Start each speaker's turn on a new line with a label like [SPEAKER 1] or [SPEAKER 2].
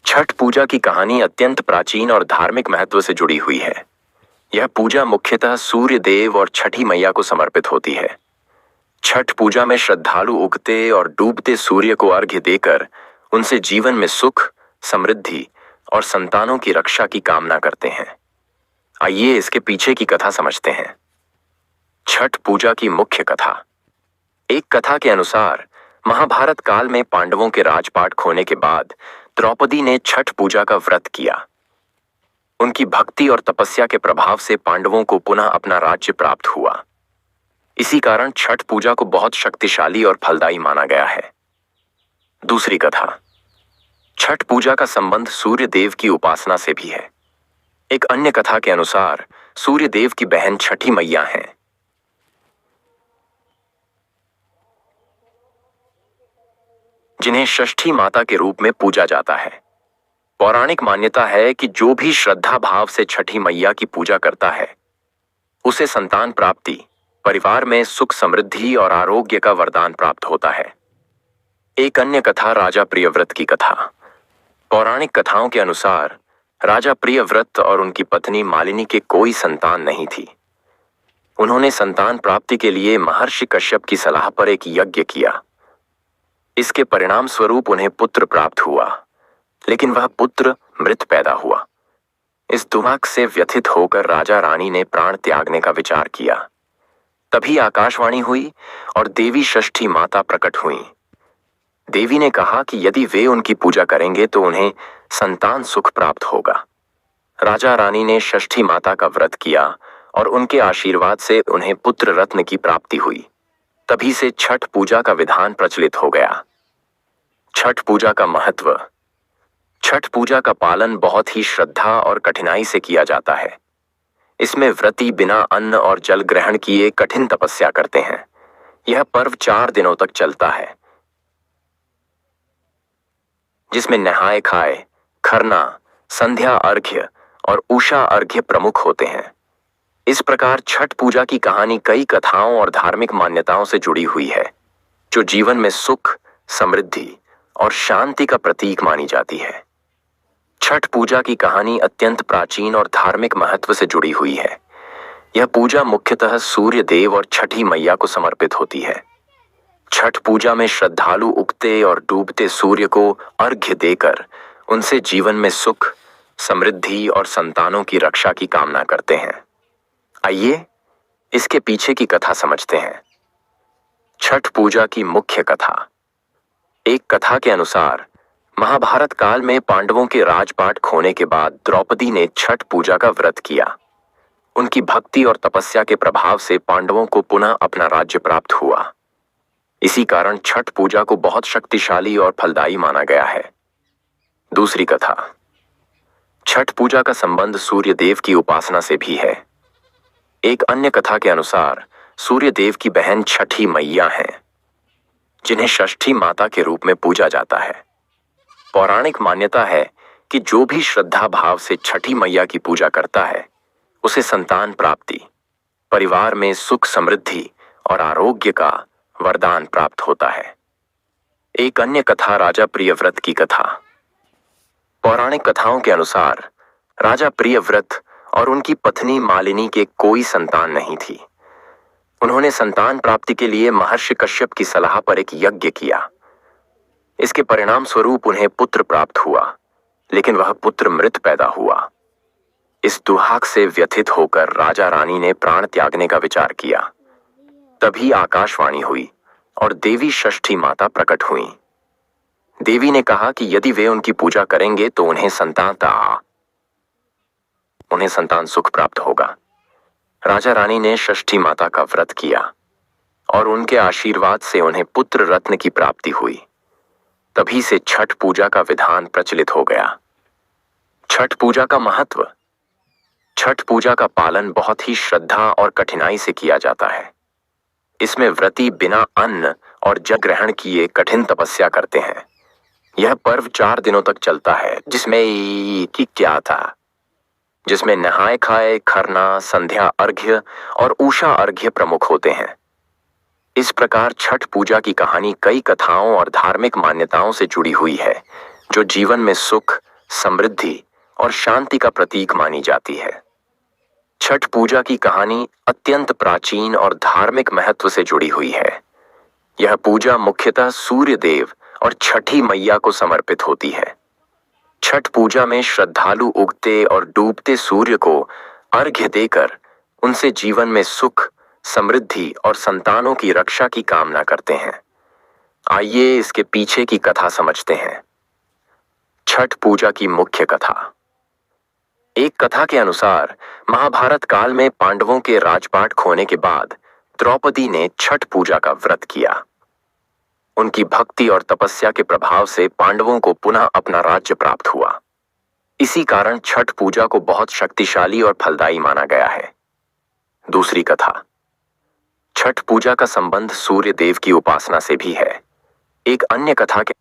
[SPEAKER 1] छठ पूजा की कहानी अत्यंत प्राचीन और धार्मिक महत्व से जुड़ी हुई है। यह पूजा मुख्यतः सूर्य देव और छठी मैया को समर्पित होती है। छठ पूजा में श्रद्धालु उगते और डूबते सूर्य को अर्घ्य देकर उनसे जीवन में सुख, समृद्धि और संतानों की रक्षा की कामना करते हैं। आइए इसके पीछे की कथा समझते हैं। छठ पूजा की मुख्य कथा। एक कथा के अनुसार महाभारत काल में पांडवों के राजपाट खोने के बाद द्रौपदी ने छठ पूजा का व्रत किया। उनकी भक्ति और तपस्या के प्रभाव से पांडवों को पुनः अपना राज्य प्राप्त हुआ। इसी कारण छठ पूजा को बहुत शक्तिशाली और फलदायी माना गया है। दूसरी कथा। छठ पूजा का संबंध सूर्य देव की उपासना से भी है। एक अन्य कथा के अनुसार सूर्य देव की बहन छठी मैया हैं। जिन्हें षष्ठी माता के रूप में पूजा जाता है। पौराणिक मान्यता है कि जो भी श्रद्धा भाव से छठी मैया की पूजा करता है उसे संतान प्राप्ति, परिवार में सुख समृद्धि और आरोग्य का वरदान प्राप्त होता है। एक अन्य कथा राजा प्रियव्रत की कथा। पौराणिक कथाओं के अनुसार राजा प्रियव्रत और उनकी पत्नी मालिनी के कोई संतान नहीं थी। उन्होंने संतान प्राप्ति के लिए महर्षि कश्यप की सलाह पर एक यज्ञ किया। इसके परिणाम स्वरूप उन्हें पुत्र प्राप्त हुआ, लेकिन वह पुत्र मृत पैदा हुआ। इस दुर्भाग्य से व्यथित होकर राजा रानी ने प्राण त्यागने का विचार किया। तभी आकाशवाणी हुई और देवी षष्ठी माता प्रकट हुई। देवी ने कहा कि यदि वे उनकी पूजा करेंगे तो उन्हें संतान सुख प्राप्त होगा। राजा रानी ने षष्ठी माता का व्रत किया और उनके आशीर्वाद से उन्हें पुत्र रत्न की प्राप्ति हुई। तभी से छठ पूजा का विधान प्रचलित हो गया। छठ पूजा का महत्व। छठ पूजा का पालन बहुत ही श्रद्धा और कठिनाई से किया जाता है। इसमें व्रती बिना अन्न और जल ग्रहण किए कठिन तपस्या करते हैं। यह पर्व 4 दिनों तक चलता है, जिसमें नहाए खाए, खरना, संध्या अर्घ्य और उषा अर्घ्य प्रमुख होते हैं। इस प्रकार छठ पूजा की कहानी कई कथाओं और धार्मिक मान्यताओं से जुड़ी हुई है, जो जीवन में सुख, समृद्धि और शांति का प्रतीक मानी जाती है। छठ पूजा की कहानी अत्यंत प्राचीन और धार्मिक महत्व से जुड़ी हुई है। यह पूजा मुख्यतः सूर्य देव और छठी मैया को समर्पित होती है। छठ पूजा में श्रद्धालु उगते और डूबते सूर्य को अर्घ्य देकर उनसे जीवन में सुख, समृद्धि और संतानों की रक्षा की कामना करते हैं। आइए इसके पीछे की कथा समझते हैं। छठ पूजा की मुख्य कथा। एक कथा के अनुसार महाभारत काल में पांडवों के राजपाट खोने के बाद द्रौपदी ने छठ पूजा का व्रत किया। उनकी भक्ति और तपस्या के प्रभाव से पांडवों को पुनः अपना राज्य प्राप्त हुआ। इसी कारण छठ पूजा को बहुत शक्तिशाली और फलदायी माना गया है। दूसरी कथा। छठ पूजा का संबंध सूर्य देव की उपासना से भी है। एक अन्य कथा के अनुसार सूर्य देव की बहन छठी मैया हैं, जिन्हें षष्ठी माता के रूप में पूजा जाता है। पौराणिक मान्यता है कि जो भी श्रद्धा भाव से छठी मैया की पूजा करता है उसे संतान प्राप्ति, परिवार में सुख समृद्धि और आरोग्य का वरदान प्राप्त होता है। एक अन्य कथा राजा प्रियव्रत की कथा। पौराणिक कथाओं के अनुसार राजा प्रियव्रत और उनकी पत्नी मालिनी के कोई संतान नहीं थी। उन्होंने संतान प्राप्ति के लिए महर्षि कश्यप की सलाह पर एक यज्ञ किया। इसके परिणाम स्वरूप उन्हें पुत्र प्राप्त हुआ, लेकिन वह पुत्र मृत पैदा हुआ। इस दुर्भाग्य से व्यथित होकर राजा रानी ने प्राण त्यागने का विचार किया। तभी आकाशवाणी हुई और देवी षष्ठी माता प्रकट हुई। देवी ने कहा कि यदि वे उनकी पूजा करेंगे तो उन्हें संतान सुख प्राप्त होगा। राजा रानी ने षष्ठी माता का व्रत किया और उनके आशीर्वाद से उन्हें पुत्र रत्न की प्राप्ति हुई। तभी से छठ पूजा का विधान प्रचलित हो गया। छठ पूजा का महत्व। छठ पूजा का पालन बहुत ही श्रद्धा और कठिनाई से किया जाता है। इसमें व्रती बिना अन्न और जल ग्रहण किए कठिन तपस्या करते हैं। यह पर्व 4 दिनों तक चलता है, जिसमें नहाए खाए, खरना, संध्या अर्घ्य और उषा अर्घ्य प्रमुख होते हैं। इस प्रकार छठ पूजा की कहानी कई कथाओं और धार्मिक मान्यताओं से जुड़ी हुई है, जो जीवन में सुख, समृद्धि और शांति का प्रतीक मानी जाती है। छठ पूजा की कहानी अत्यंत प्राचीन और धार्मिक महत्व से जुड़ी हुई है। यह पूजा मुख्यतः सूर्य देव और छठी मैया को समर्पित होती है। छठ पूजा में श्रद्धालु उगते और डूबते सूर्य को अर्घ्य देकर उनसे जीवन में सुख, समृद्धि और संतानों की रक्षा की कामना करते हैं। आइए इसके पीछे की कथा समझते हैं। छठ पूजा की मुख्य कथा। एक कथा के अनुसार महाभारत काल में पांडवों के राजपाट खोने के बाद द्रौपदी ने छठ पूजा का व्रत किया। उनकी भक्ति और तपस्या के प्रभाव से पांडवों को पुनः अपना राज्य प्राप्त हुआ। इसी कारण छठ पूजा को बहुत शक्तिशाली और फलदायी माना गया है। दूसरी कथा। छठ पूजा का संबंध सूर्य देव की उपासना से भी है। एक अन्य कथा के